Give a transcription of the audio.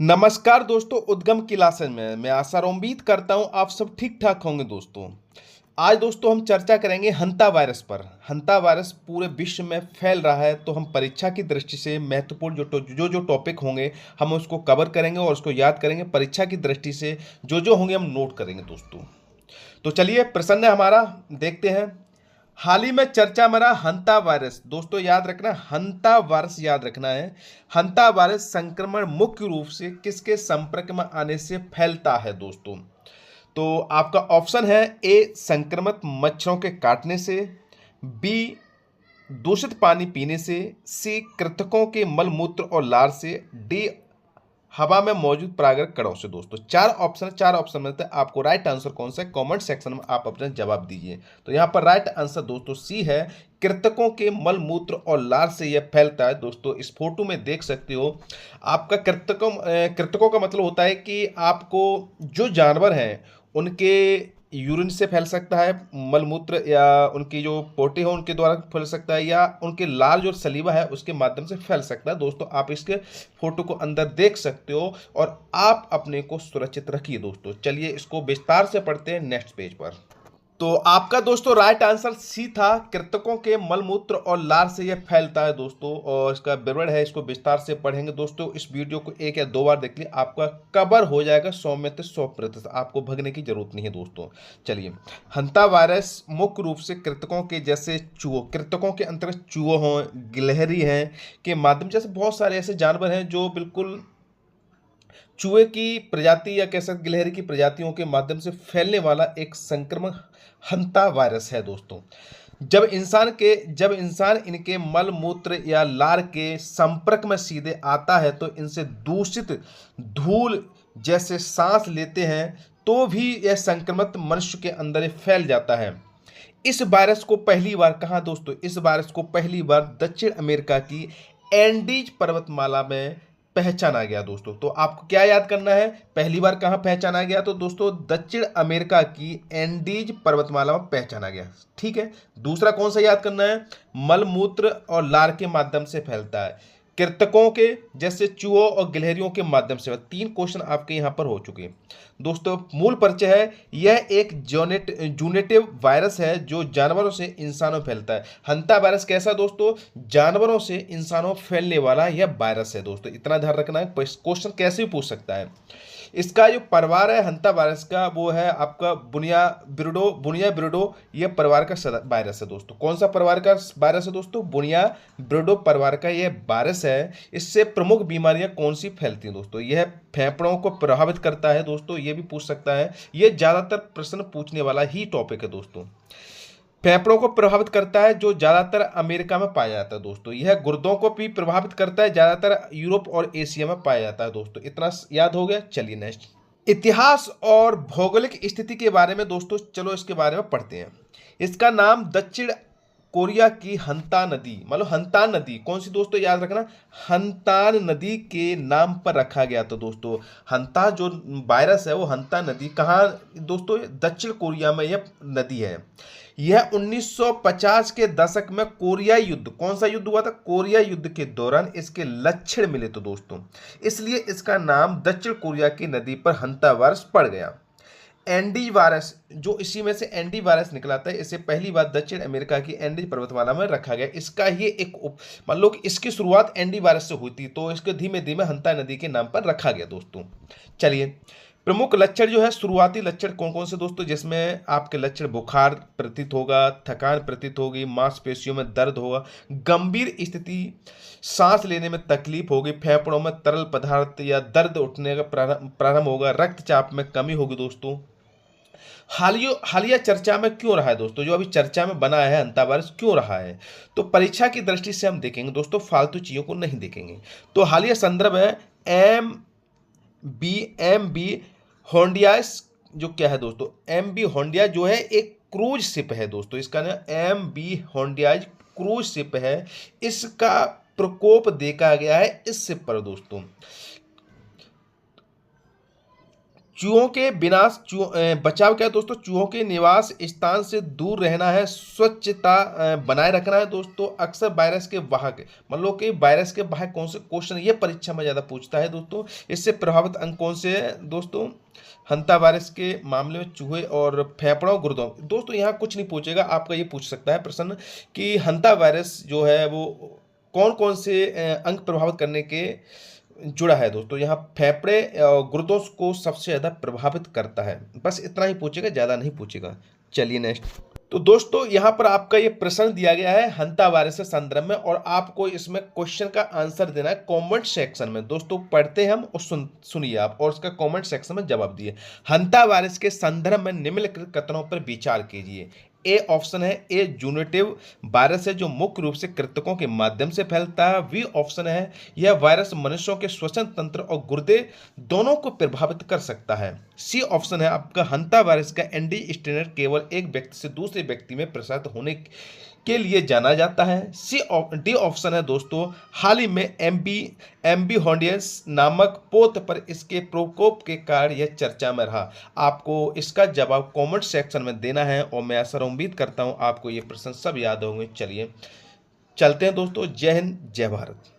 नमस्कार दोस्तों, उद्गम क्लासेस में मैं आशा और उम्मीद करता हूं आप सब ठीक ठाक होंगे। दोस्तों आज दोस्तों हम चर्चा करेंगे हंता वायरस पर। हंता वायरस पूरे विश्व में फैल रहा है, तो हम परीक्षा की दृष्टि से महत्वपूर्ण जो टॉपिक होंगे हम उसको कवर करेंगे और उसको याद करेंगे। परीक्षा की दृष्टि से जो जो होंगे हम नोट करेंगे दोस्तों। तो चलिए प्रश्न है हमारा, देखते हैं। हाल ही में चर्चा में रहा हंता वायरस। दोस्तों याद रखना, हंता वायरस याद रखना है। हंता वायरस संक्रमण मुख्य रूप से किसके संपर्क में आने से फैलता है दोस्तों? तो आपका ऑप्शन है ए संक्रमित मच्छरों के काटने से, बी दूषित पानी पीने से, सी कृंतकों के मल मूत्र और लार से, डी हवा में मौजूद परागण कणों से। दोस्तों चार ऑप्शन में आपको राइट आंसर कौन सा है, कमेंट सेक्शन में आप अपना जवाब दीजिए। तो यहाँ पर राइट आंसर दोस्तों सी है, कृंतकों के मल मूत्र और लार से यह फैलता है। दोस्तों इस फोटो में देख सकते हो, आपका कृंतकों का मतलब होता है कि आपको जो जानवर हैं उनके यूरिन से फैल सकता है मलमूत्र, या उनकी जो पोटी हो उनके द्वारा फैल सकता है, या उनके लार जो सलीवा है उसके माध्यम से फैल सकता है। दोस्तों आप इसके फोटो को अंदर देख सकते हो और आप अपने को सुरक्षित रखिए। दोस्तों चलिए इसको विस्तार से पढ़ते हैं नेक्स्ट पेज पर। तो आपका दोस्तों राइट आंसर सी था, कृंतकों के मलमूत्र और लार से यह फैलता है दोस्तों। और इसका विवरण है, इसको विस्तार से पढ़ेंगे दोस्तों। इस वीडियो को एक या दो बार देख लिए, आपका कवर हो जाएगा 100 में से 100%। आपको भगने की जरूरत नहीं है दोस्तों। चलिए, हंता वायरस मुख्य रूप से कृंतकों के जैसे चूहों, कृंतकों के अंतर्गत चूहों हों, गिलहरी हैं के माध्यम, जैसे बहुत सारे ऐसे जानवर हैं जो बिल्कुल चूहे की प्रजाति या कह सकते गिलहरी की प्रजातियों के माध्यम से फैलने वाला एक संक्रमण हंता वायरस है दोस्तों। जब इंसान इनके मल मूत्र या लार के संपर्क में सीधे आता है तो इनसे दूषित धूल जैसे सांस लेते हैं तो भी यह संक्रमित मनुष्य के अंदर फैल जाता है। इस वायरस को पहली बार कहाँ दोस्तों, इस वायरस को पहली बार दक्षिण अमेरिका की एंडीज पर्वतमाला में पहचाना गया दोस्तों। तो आपको क्या याद करना है, पहली बार कहाँ पहचाना गया? तो दोस्तों दक्षिण अमेरिका की एंडीज पर्वतमाला में पहचाना गया। ठीक है, दूसरा कौन सा याद करना है, मलमूत्र और लार के माध्यम से फैलता है, कृंतकों के जैसे चूहों और गिलहरियों के माध्यम से। 3 क्वेश्चन आपके यहां पर हो चुके हैं दोस्तों। मूल परिचय है, यह एक जूनेटिव वायरस है जो जानवरों से इंसानों में फैलता है। हंता वायरस कैसा दोस्तों, जानवरों से इंसानों में फैलने वाला यह वायरस है दोस्तों। इतना ध्यान रखना है, क्वेश्चन कैसे भी पूछ सकता है। इसका जो परिवार है हंता वायरस का, वो है आपका बुनिया बिर्डो। ये परिवार का वायरस है दोस्तों। कौन सा परिवार का वायरस है दोस्तों, बुनिया बिर्डो परिवार का ये वायरस है। इससे प्रमुख बीमारियां कौन सी फैलती हैं दोस्तों, यह फेफड़ों को प्रभावित करता है दोस्तों, ये भी पूछ सकता है। ये ज्यादातर प्रश्न पूछने वाला ही टॉपिक है दोस्तों। फेफड़ों को प्रभावित करता है जो ज्यादातर अमेरिका में पाया जाता है दोस्तों। यह गुर्दों को भी प्रभावित करता है, ज्यादातर यूरोप और एशिया में पाया जाता है दोस्तों। इतना याद हो गया। चलिए नेक्स्ट, इतिहास और भौगोलिक स्थिति के बारे में दोस्तों, चलो इसके बारे में पढ़ते हैं। इसका नाम दक्षिण कोरिया की हंता नदी, मतलब हंतान नदी कौन सी दोस्तों, याद रखना, हंतान नदी के नाम पर रखा गया। तो दोस्तों हंता जो वायरस है वो हंता नदी कहाँ दोस्तों, दक्षिण कोरिया में यह नदी है। यह 1950 के दशक में कोरिया युद्ध, कौन सा युद्ध हुआ था, कोरिया युद्ध के दौरान इसके लक्षण मिले तो दोस्तों, इसलिए इसका नाम दक्षिण कोरिया की नदी पर हंता वायरस पड़ गया। एंडी वायरस जो इसी में से एंडी वायरस निकला था, इसे पहली बार दक्षिण अमेरिका की एंडीज पर्वतमाला में रखा गया। इसका ये एक मान लो कि इसकी शुरुआत एंडी वायरस से हुई थी, तो इसको धीमे धीमे हंता नदी के नाम पर रखा गया दोस्तों। चलिए, प्रमुख लक्षण जो है, शुरुआती लक्षण कौन कौन से दोस्तों, जिसमें आपके लक्षण बुखार प्रतीत होगा, थकान प्रतीत होगी, मांसपेशियों में दर्द होगा, गंभीर स्थिति, सांस लेने में तकलीफ होगी, फेफड़ों में तरल पदार्थ या दर्द उठने का प्रारंभ होगा, रक्तचाप में कमी होगी दोस्तों। हालिया चर्चा में क्यों रहा है दोस्तों, जो अभी चर्चा में बना है हंता वायरस क्यों रहा है, तो परीक्षा की दृष्टि से हम देखेंगे दोस्तों, फालतू चीजों को नहीं देखेंगे। तो हालिया संदर्भ है एम बी होंडियास, जो क्या है दोस्तों, एम बी होंडिया जो है एक क्रूज शिप है दोस्तों। इसका नाम एम बी होंडियाज क्रूज शिप है। इसका प्रकोप देखा गया है इस शिप पर दोस्तों। चूहों के विनाश बचाव क्या है दोस्तों? चूहों के निवास स्थान से दूर रहना है, स्वच्छता बनाए रखना है दोस्तों। अक्सर वायरस के वाहक, मतलब कि वायरस के वाहक कौन से क्वेश्चन ये परीक्षा में ज़्यादा पूछता है दोस्तों। इससे प्रभावित अंग कौन से है दोस्तों? हंता वायरस के मामले में चूहे और फेफड़ों गुर्दों। दोस्तों यहाँ कुछ नहीं पूछेगा, आपका ये पूछ सकता है प्रश्न कि हंता वायरस जो है वो कौन कौन से अंग प्रभावित करने के जुड़ा है दोस्तों। यहाँ फेफड़े गुर्दों को सबसे ज़्यादा प्रभावित करता है। बस इतना ही पूछेगा, ज़्यादा नहीं पूछेगा। चलिए नेक्स्ट। तो दोस्तों यहाँ पर आपका ये प्रश्न दिया गया है हंता वायरस के संदर्भ में, और आपको इसमें क्वेश्चन का आंसर देना है कमेंट सेक्शन में। दोस्तों पढ़ते हैं हम और सुनिए आप, और उसका कमेंट सेक्शन में जवाब दिए। हंता वायरस के संदर्भ में निम्नलिखित कथनों पर विचार कीजिए। ए ऑप्शन है ए जूनेटिव वायरस है जो मुख्य रूप से कृंतकों के माध्यम से फैलता है। बी ऑप्शन है यह वायरस मनुष्यों के श्वसन तंत्र और गुर्दे दोनों को प्रभावित कर सकता है। सी ऑप्शन है आपका हंता वायरस का एंटी स्टेनर केवल एक व्यक्ति से दूसरे व्यक्ति में प्रसारित होने के लिए जाना जाता है। डी ऑप्शन है दोस्तों हाल ही में एम्बीहोडियंस नामक पोत पर इसके प्रकोप के कारण यह चर्चा में रहा। आपको इसका जवाब कमेंट सेक्शन में देना है, और मैं ऐसा उम्मीद करता हूं आपको ये प्रश्न सब याद होंगे। चलिए चलते हैं दोस्तों। जय हिंद, जय भारत।